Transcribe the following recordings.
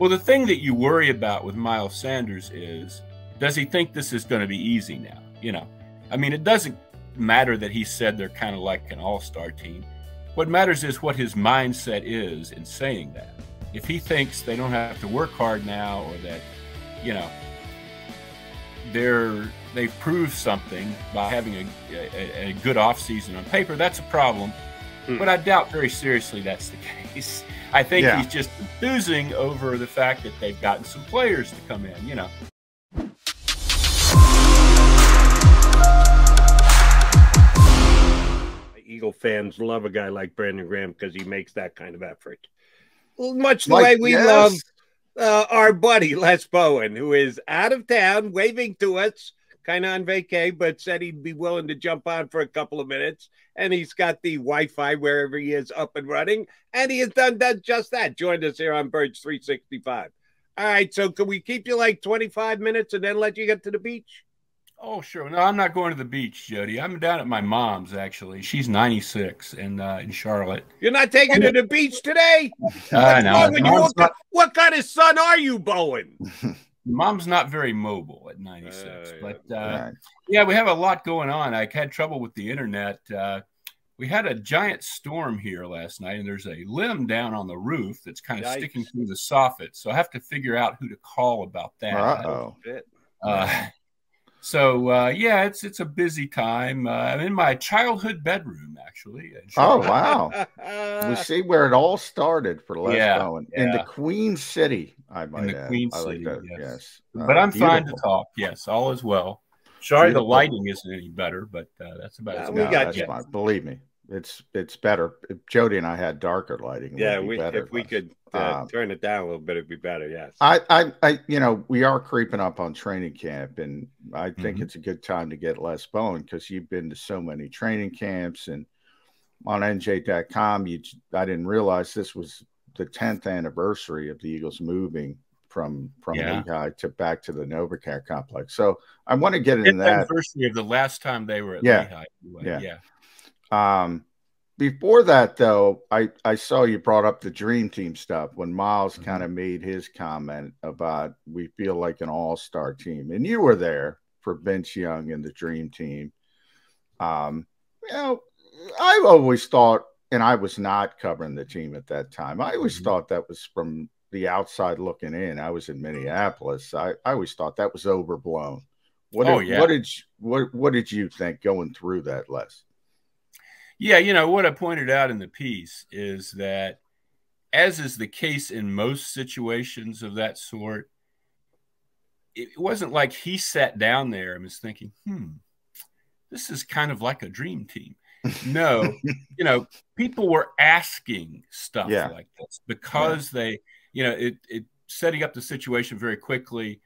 Well, the thing that you worry about with Miles Sanders is, does he think this is going to be easy now? You know, I mean, it doesn't matter that he said they're kind of like an all-star team. What matters is what his mindset is in saying that. If he thinks they don't have to work hard now, or that, you know, they've proved something by having a good offseason on paper, that's a problem. But I doubt very seriously that's the case. I think he's just enthusing over the fact that they've gotten some players to come in, you know. Eagle fans love a guy like Brandon Graham because he makes that kind of effort. Much the way we love our buddy Les Bowen, who is out of town, waving to us, kind of on vacay, but said he'd be willing to jump on for a couple of minutes. And he's got the Wi-Fi wherever he is up and running. And he has done just that. Joined us here on Birds 365. All right, so can we keep you like 25 minutes and then let you get to the beach? Oh, sure. No, I'm not going to the beach, Jody. I'm down at my mom's, actually. She's 96 in Charlotte. You're not taking her to the beach today? No. What kind of son are you, Bowen? Mom's not very mobile at 96. Yeah, we have a lot going on. I had trouble with the internet. We had a giant storm here last night, and there's a limb down on the roof that's kind of sticking through the soffit. So I have to figure out who to call about that. Yeah, it's a busy time. I'm in my childhood bedroom, actually. Oh, wow. We see where it all started for Les Bowen. In the Queen City, I might add. In the Queen City, yes. But I'm fine to talk. Yes, all is well. Sorry the lighting isn't any better, but that's about as we got you. Believe me, it's better. If Jody and I had darker lighting, if we could turn it down a little bit, it'd be better. Yes. We are creeping up on training camp, and I think it's a good time to get Les Bowen because you've been to so many training camps, and on NJ.com, I didn't realize this was the 10th anniversary of the Eagles moving from Lehigh to back to the NovaCare complex. So I want to get into that. Anniversary of the last time they were at Lehigh. Before that, though, I saw you brought up the Dream Team stuff when Miles kind of made his comment about we feel like an all-star team. And you were there for Vince Young and the Dream Team. I've always thought, and I was not covering the team at that time, I always thought that was from the outside looking in. I was in Minneapolis. I always thought that was overblown. What did you think going through that, Les? Yeah, what I pointed out in the piece is that, as is the case in most situations of that sort, it wasn't like he sat down there and was thinking, this is kind of like a dream team. No, people were asking stuff like this because they, it setting up the situation very quickly.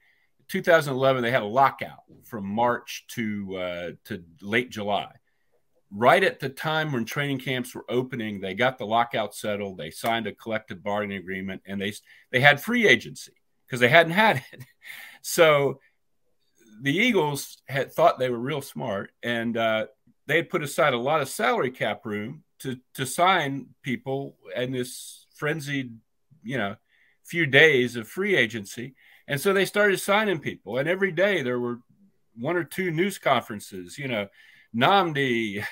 2011, they had a lockout from March to late July. Right at the time when training camps were opening, they got the lockout settled. They signed a collective bargaining agreement, and they had free agency because they hadn't had it. So the Eagles had thought they were real smart, and they had put aside a lot of salary cap room to sign people in this frenzied, few days of free agency. And so they started signing people, and every day there were one or two news conferences, Namdi,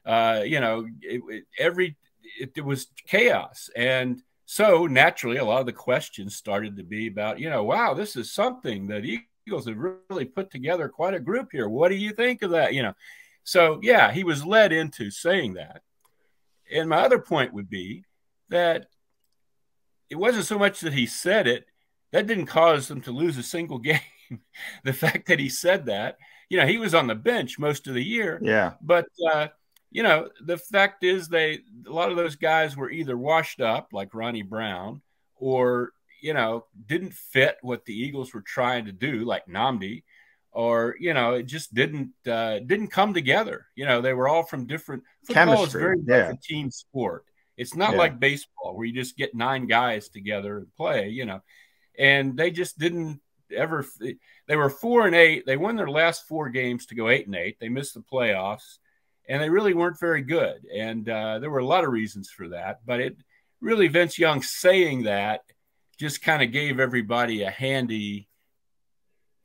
it was chaos. And so naturally, a lot of the questions started to be about, wow, this is something that Eagles have really put together quite a group here. What do you think of that? So yeah, he was led into saying that. And my other point would be that it wasn't so much that he said it, that didn't cause them to lose a single game. The fact that he said that, he was on the bench most of the year. Yeah. But, the fact is a lot of those guys were either washed up like Ronnie Brown or, didn't fit what the Eagles were trying to do like Namdi, or, it just didn't come together. They were all from different – football is very much a team sport. It's not like baseball where you just get 9 guys together and play, and they just didn't ever – they were 4-8. They won their last 4 games to go 8-8. They missed the playoffs, and they really weren't very good. And there were a lot of reasons for that. But it really, Vince Young saying that just kind of gave everybody a handy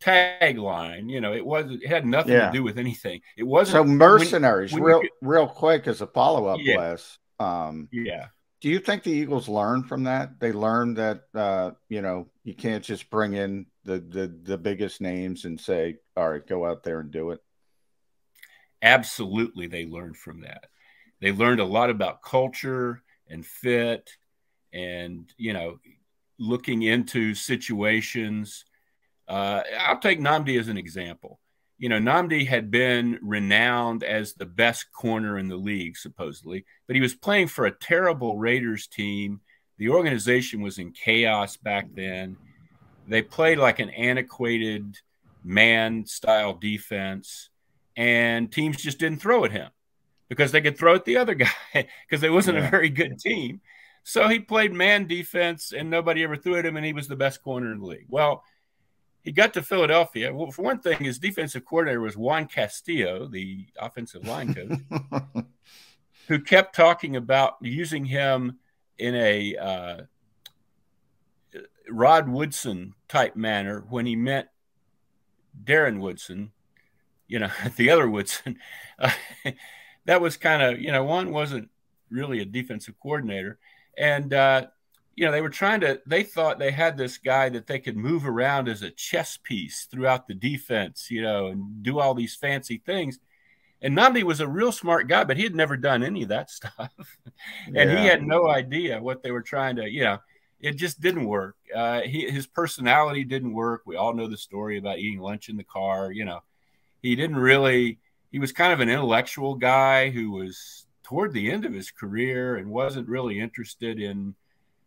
tagline. You know, it had nothing to do with anything. It wasn't. So mercenaries, when real quick as a follow-up, Wes. Yeah. Do you think the Eagles learned from that? They learned that you know, you can't just bring in the biggest names and say, all right, go out there and do it. Absolutely, they learned from that. They learned a lot about culture and fit, and, you know, looking into situations. I'll take Nnamdi as an example. You know, Nnamdi had been renowned as the best corner in the league, supposedly, but he was playing for a terrible Raiders team. The organization was in chaos back then. They played like an antiquated man-style defense, and teams just didn't throw at him because they could throw at the other guy because they wasn't a very good team. So he played man defense, and nobody ever threw at him, and he was the best corner in the league. Well, he got to Philadelphia. Well, for one thing, his defensive coordinator was Juan Castillo, the offensive line coach, who kept talking about using him in a Rod Woodson type manner when he meant Darren Woodson, you know, the other Woodson. That was kind of, you know, Juan wasn't really a defensive coordinator. And, you know, they thought they had this guy that they could move around as a chess piece throughout the defense, you know, and do all these fancy things. And Nnamdi was a real smart guy, but he had never done any of that stuff. And he had no idea what they were trying to, you know, it just didn't work. His personality didn't work. We all know the story about eating lunch in the car. You know, he was kind of an intellectual guy who was toward the end of his career and wasn't really interested in,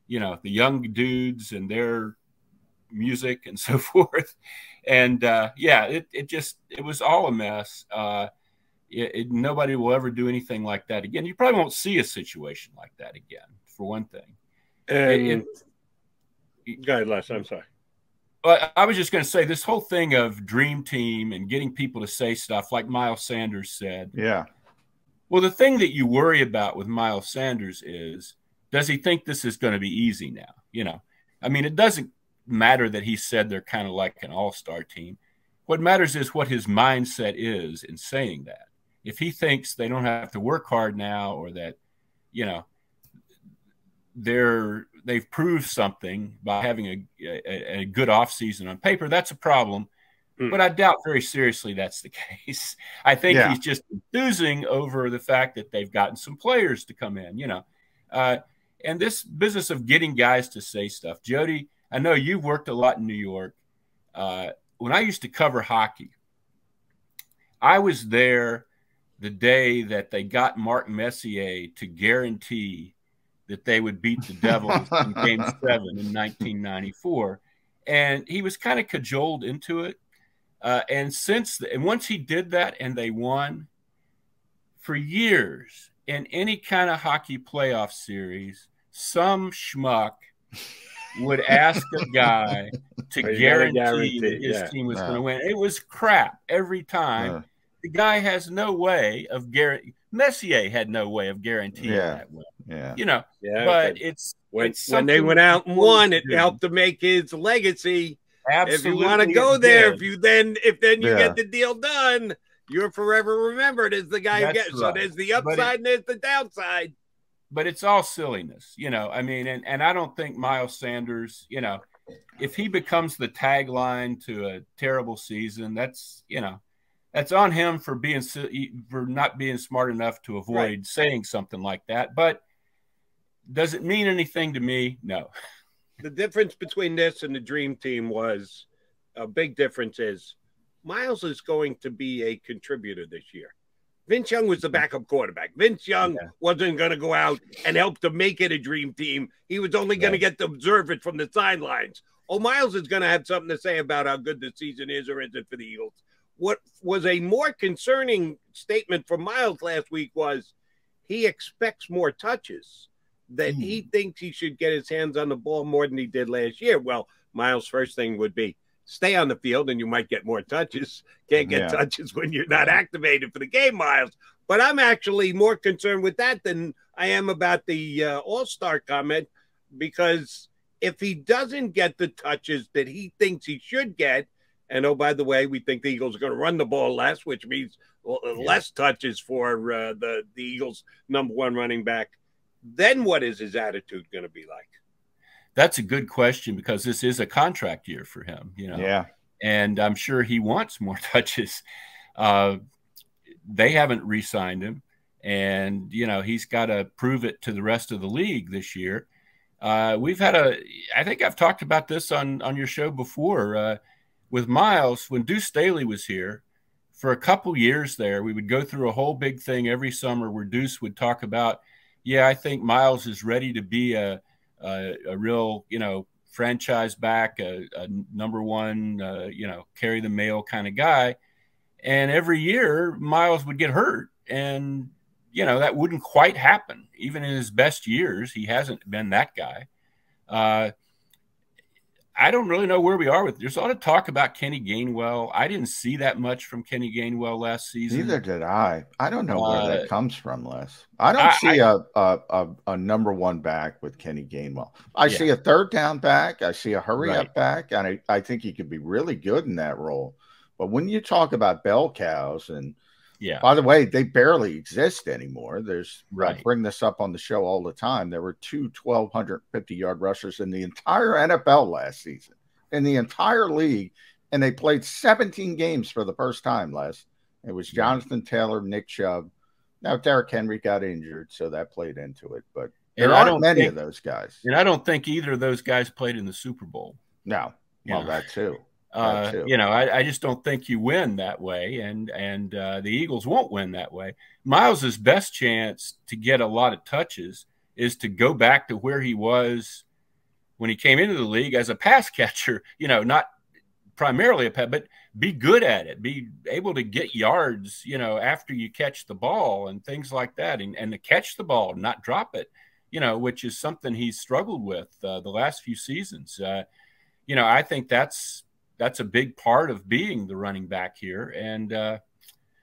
you know, the young dudes and their music and so forth. And it was all a mess. Nobody will ever do anything like that again. You probably won't see a situation like that again, for one thing. Go ahead, Les. I'm sorry. I was just going to say this whole thing of dream team and getting people to say stuff like Miles Sanders said. Yeah. Well, the thing that you worry about with Miles Sanders is, does he think this is going to be easy now? You know, I mean, it doesn't matter that he said they're kind of like an all-star team. What matters is what his mindset is in saying that. If he thinks they don't have to work hard now, or that, you know, they've proved something by having a good offseason on paper, that's a problem. But I doubt very seriously that's the case. I think he's just enthusing over the fact that they've gotten some players to come in, you know. And this business of getting guys to say stuff. Jody, I know you've worked a lot in New York. When I used to cover hockey, I was there the day that they got Mark Messier to guarantee that they would beat the Devils in Game 7 in 1994. And he was kind of cajoled into it. And once he did that and they won, for years in any kind of hockey playoff series, some schmuck would ask a guy to guarantee that his team was going to win. It was crap every time. The guy has no way of Messier had no way of guaranteeing that win. You know, but it's when they went out and won, it helped to make his legacy. Absolutely. If you want to go there, if then you get the deal done, you're forever remembered as the guy who gets. Right. So there's the upside and there's the downside. But it's all silliness, you know. I mean, and I don't think Miles Sanders, you know, if he becomes the tagline to a terrible season, that's, you know, that's on him for not being smart enough to avoid saying something like that. But does it mean anything to me? No. The difference between this and the dream team was a big difference is Miles is going to be a contributor this year. Vince Young was the backup quarterback. Vince Young wasn't going to go out and help to make it a dream team. He was only going to get to observe it from the sidelines. Oh, Miles is going to have something to say about how good the season is or isn't for the Eagles. What was a more concerning statement from Miles last week was he expects more touches, that he thinks he should get his hands on the ball more than he did last year. Well, Miles' first thing would be stay on the field and you might get more touches. Can't get touches when you're not activated for the game, Miles. But I'm actually more concerned with that than I am about the all-star comment, because if he doesn't get the touches that he thinks he should get, and oh, by the way, we think the Eagles are going to run the ball less, which means less touches for the Eagles' #1 running back, then what is his attitude going to be like? That's a good question, because this is a contract year for him, Yeah. And I'm sure he wants more touches. They haven't re-signed him, and, he's got to prove it to the rest of the league this year. We've had I think I've talked about this on your show before, with Miles. When Deuce Staley was here for a couple years there, we would go through a whole big thing every summer where Deuce would talk about, I think Miles is ready to be a real, franchise back, a #1, carry the mail kind of guy. And every year Miles would get hurt, and, that wouldn't quite happen. Even in his best years, he hasn't been that guy. I don't really know where we are with. There's a lot of talk about Kenny Gainwell. I didn't see that much from Kenny Gainwell last season. Neither did I. I don't know where that comes from, Les. I don't see a #1 back with Kenny Gainwell. I see a third down back. I see a hurry up back, and I think he could be really good in that role. But when you talk about bell cows, and by the way, they barely exist anymore. I bring this up on the show all the time. There were 2 1,250-yard rushers in the entire NFL last season, in the entire league, and they played 17 games for the first time, Les. It was Jonathan Taylor, Nick Chubb. Now, Derrick Henry got injured, so that played into it. But there aren't many of those guys. And I don't think either of those guys played in the Super Bowl. No. Well, that too. I just don't think you win that way, and the Eagles won't win that way. Miles's best chance to get a lot of touches is to go back to where he was when he came into the league as a pass catcher, not primarily a pass, but be good at it, be able to get yards, after you catch the ball and things like that, and to catch the ball, not drop it, which is something he's struggled with the last few seasons. I think that's a big part of being the running back here. And,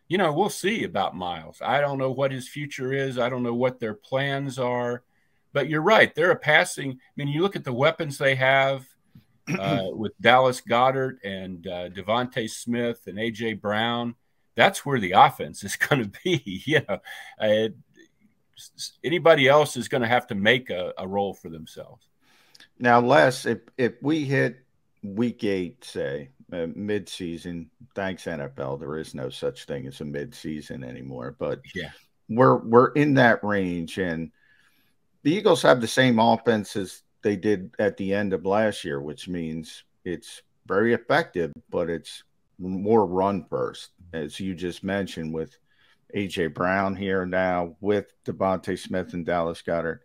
we'll see about Miles. I don't know what his future is. I don't know what their plans are. But you're right. They're a passing. I mean, you look at the weapons they have with Dallas Goedert and Devontae Smith and A.J. Brown. That's where the offense is going to be. Anybody else is going to have to make a role for themselves. Now, Les, if we hit Week 8, say, mid-season, thanks NFL, there is no such thing as a mid-season anymore, but we're in that range, and the Eagles have the same offense as they did at the end of last year, which means it's very effective, but it's more run first, as you just mentioned, with A.J. Brown here now, with Devontae Smith and Dallas Goedert.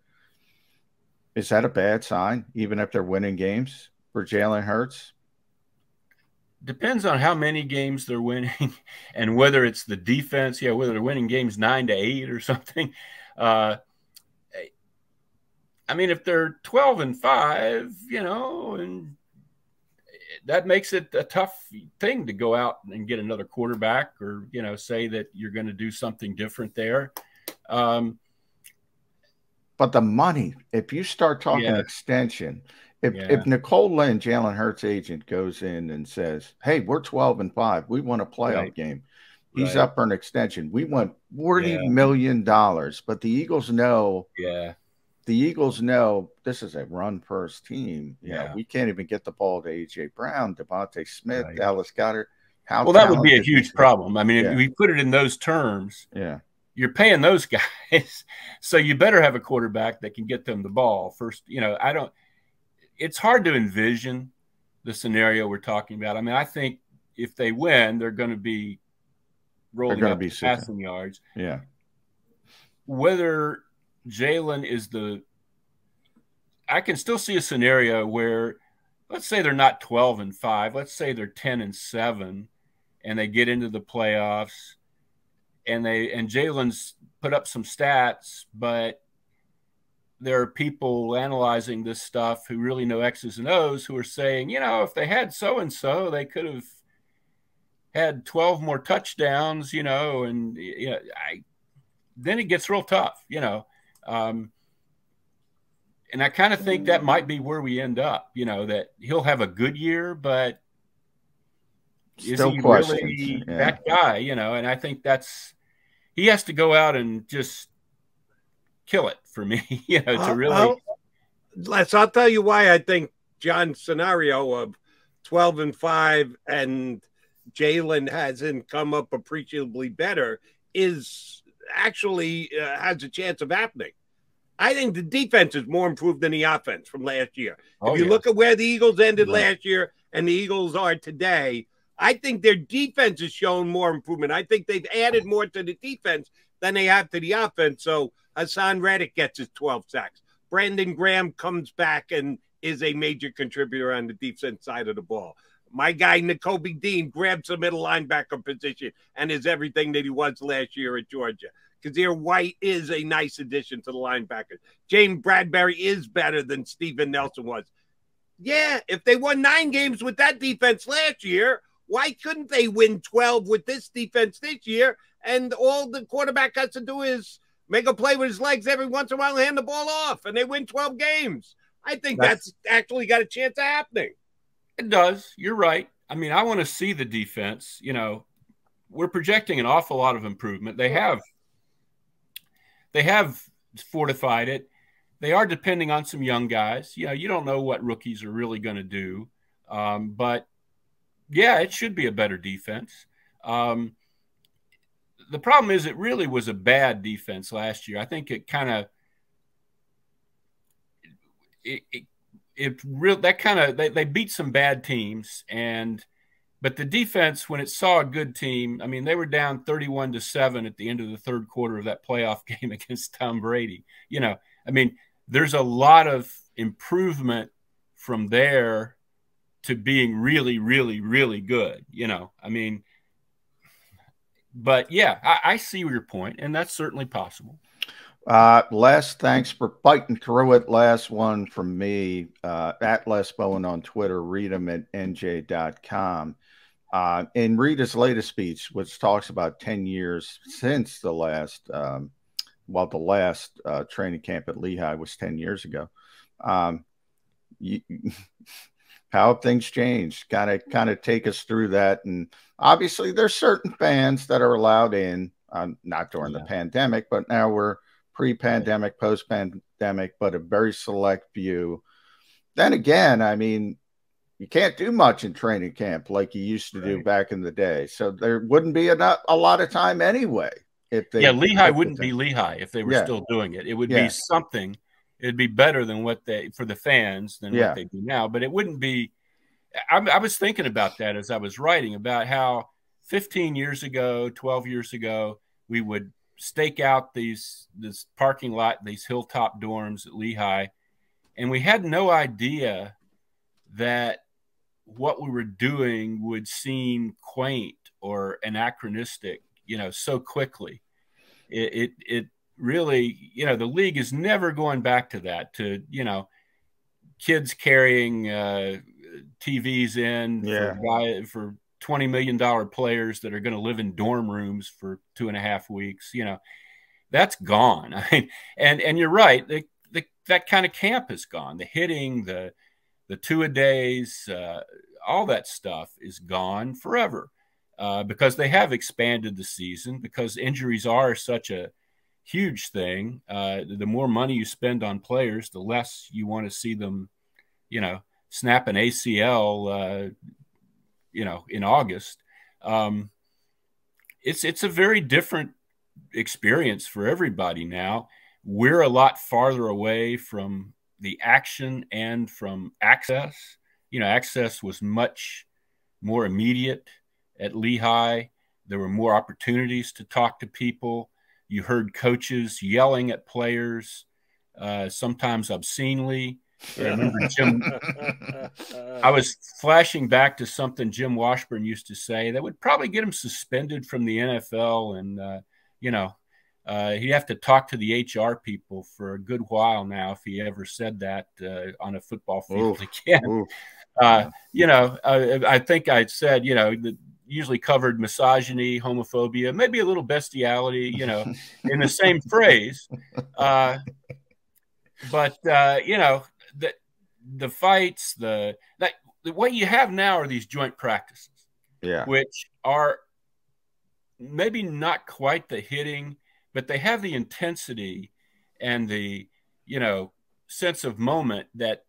Is that a bad sign, even if they're winning games for Jalen Hurts? Depends on how many games they're winning and whether it's the defense, whether they're winning games 9-8 or something. I mean, if they're 12-5, and that makes it a tough thing to go out and get another quarterback or, say that you're going to do something different there. But the money, if you start talking extension, if Nicole Lynn, Jalen Hurts' agent, goes in and says, hey, we're 12-5, we want a playoff game, he's up for an extension. We want $40 million. But the Eagles know, this is a run-first team. We can't even get the ball to A.J. Brown, Devontae Smith, Dallas Goedert. That would be a huge problem. I mean, if we put it in those terms, you're paying those guys, so you better have a quarterback that can get them the ball first. It's hard to envision the scenario we're talking about. I mean, I think if they win, they're going to be rolling up the passing yards. Yeah. Whether Jalen is I can still see a scenario where, let's say they're not 12-5, let's say they're 10-7, and they get into the playoffs, and Jalen's put up some stats, but there are people analyzing this stuff who really know X's and O's who are saying, if they had so-and-so, they could have had 12 more touchdowns, and then it gets real tough, And I kind of think that might be where we end up, you know, that he'll have a good year, but Still is he questions. really that guy, you know? And I think he has to go out and just kill it for me, you know, to really. I'll tell you why I think John's scenario of 12-5 and Jalen hasn't come up appreciably better is actually has a chance of happening. I think the defense is more improved than the offense from last year. If you look at where the Eagles ended last year and the Eagles are today, I think their defense has shown more improvement. I think they've added more to the defense than they have to the offense. So Hassan Reddick gets his 12 sacks. Brandon Graham comes back and is a major contributor on the defense side of the ball. My guy, Nakobe Dean, grabs the middle linebacker position and is everything that he was last year at Georgia. Kazir White is a nice addition to the linebackers. James Bradbury is better than Steven Nelson was. Yeah, if they won 9 games with that defense last year, why couldn't they win 12 with this defense this year? And all the quarterback has to do is make a play with his legs every once in a while and hand the ball off, and they win 12 games. I think that's actually got a chance of happening. It does. You're right. I mean, I want to see the defense. You know, we're projecting an awful lot of improvement. They have fortified it. They are depending on some young guys. You know, you don't know what rookies are really going to do. But, yeah, it should be a better defense. The problem is it really was a bad defense last year. I think it kind of they beat some bad teams, but the defense, when it saw a good team, I mean, they were down 31-7 at the end of the third quarter of that playoff game against Tom Brady. You know, I mean, there's a lot of improvement from there to being really, really, really good. You know, I mean, but yeah, I see your point, and that's certainly possible. Les, thanks for fighting through it. Last one from me, at Les Bowen on Twitter. Read him at nj.com. And read his latest speech, which talks about 10 years since the last, the last training camp at Lehigh was 10 years ago. How have things changed? Kind of take us through that. And obviously there's certain fans that are allowed in, not during the pandemic, but now we're pre-pandemic, post-pandemic, but a very select few. Then again, I mean, you can't do much in training camp like you used to do back in the day. So there wouldn't be a lot of time anyway. Lehigh wouldn't be Lehigh if they were still doing it. It would be something. It'd be better than what for the fans than what they do now. But it wouldn't be. I was thinking about that as I was writing about how 15 years ago, 12 years ago, we would stake out this parking lot, these hilltop dorms at Lehigh, and we had no idea that what we were doing would seem quaint or anachronistic, you know, so quickly. It really, you know, the league is never going back to that, to, you know, kids carrying TVs in for $20 million players that are going to live in dorm rooms for 2.5 weeks. You know, that's gone. I mean, and you're right. That kind of camp is gone. The hitting, the two-a-days, all that stuff is gone forever because they have expanded the season, because injuries are such a huge thing. The more money you spend on players, the less you want to see them, you know, snap an ACL, you know, in August. It's a very different experience for everybody now. We're a lot farther away from the action and from access. You know, access was much more immediate at Lehigh. There were more opportunities to talk to people. You heard coaches yelling at players, sometimes obscenely. I remember I was flashing back to something Jim Washburn used to say that would probably get him suspended from the NFL. And, you know, he'd have to talk to the HR people for a good while now if he ever said that on a football field again. You know, I think I said, you know, that usually covered misogyny, homophobia, maybe a little bestiality, you know, in the same phrase. but you know, the fights, what you have now are these joint practices, which are maybe not quite the hitting, but they have the intensity and the, you know, sense of moment that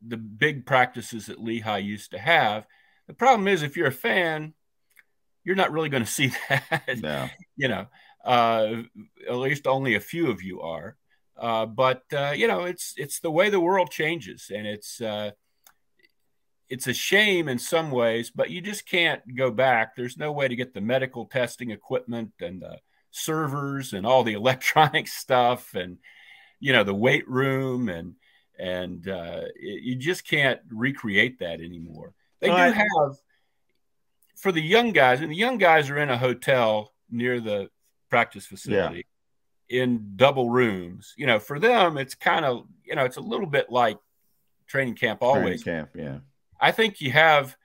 the big practices at Lehigh used to have. The problem is, if you're a fan, you're not really going to see that. No. You know, at least only a few of you are. But you know, it's the way the world changes, and it's a shame in some ways, but you just can't go back. There's no way to get the medical testing equipment and the servers and all the electronic stuff, and you know, the weight room, and you just can't recreate that anymore. They do have, for the young guys, and the young guys are in a hotel near the practice facility in double rooms. You know, for them, it's kind of, you know, it's a little bit like training camp always. Training camp, yeah. I think you have,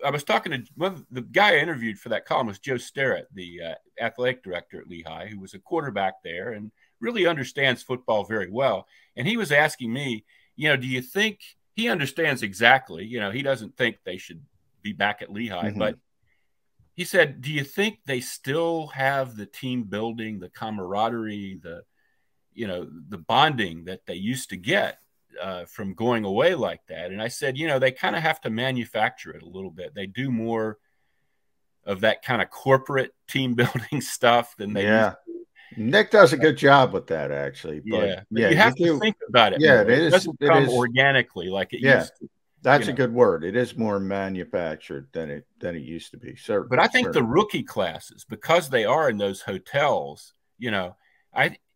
I was talking to the guy I interviewed for that column was Joe Sterrett, the athletic director at Lehigh, who was a quarterback there and really understands football very well. And he was asking me, you know, do you think he understands exactly, you know, he doesn't think they should be back at Lehigh, but he said, do you think they still have the team building, the camaraderie, the, you know, the bonding that they used to get from going away like that? And I said, you know, they kind of have to manufacture it a little bit. They do more of that kind of corporate team building stuff than they used to. Nick does a good job with that, actually. But you have to think about it. Yeah, it doesn't come organically like it used to. That's a good word. It is more manufactured than it used to be. Certainly. But I think the rookie classes, because they are in those hotels, you know,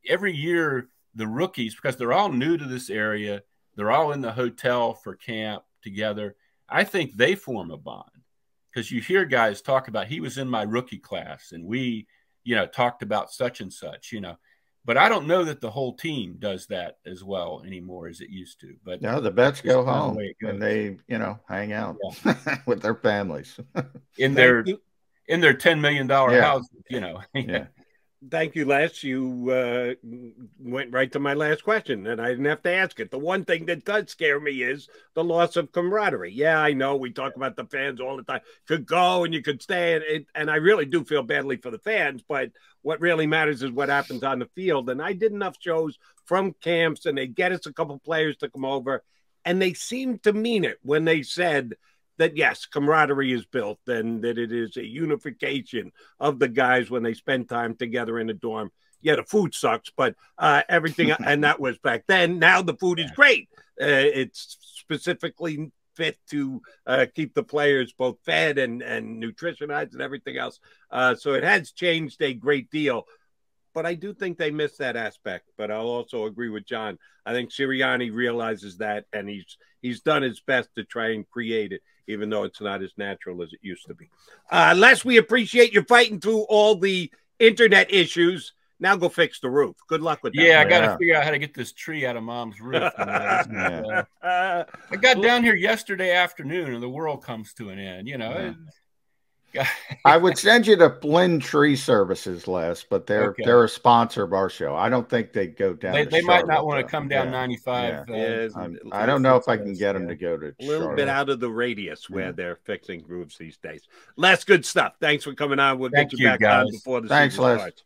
every year the rookies, because they're all new to this area, they're all in the hotel for camp together. I think they form a bond, because you hear guys talk about, he was in my rookie class and we, you know, talked about such and such, you know. But I don't know that the whole team does that as well anymore as it used to. But no, the vets go home and they, you know, hang out with their families in their $10 million houses, you know. Thank you, Les. You went right to my last question, and I didn't have to ask it. The one thing that does scare me is the loss of camaraderie. Yeah, I know we talk about the fans all the time. Could go and you could stay, and I really do feel badly for the fans, but what really matters is what happens on the field. And I did enough shows from camps, and they get us a couple players to come over, and they seemed to mean it when they said that, yes, camaraderie is built and that it is a unification of the guys when they spend time together in a dorm. Yeah, the food sucks, but everything, and that was back then. Now the food is great. It's specifically fit to keep the players both fed and nutritionized and everything else. So it has changed a great deal. But I do think they miss that aspect. But I'll also agree with John. I think Sirianni realizes that, and he's done his best to try and create it, even though it's not as natural as it used to be. Les, we appreciate you fighting through all the internet issues. Now go fix the roof. Good luck with that. Yeah, I got to figure out how to get this tree out of Mom's roof. I got down here yesterday afternoon, and the world comes to an end. You know, I would send you to Blinn Tree Services, Les, but they're a sponsor of our show. I don't think they'd go down. They might not want to come down 95. I don't know if I can get them to go to a little bit out of the radius where they're fixing roofs these days. Les, good stuff. Thanks for coming on. We'll get you back on before the season starts.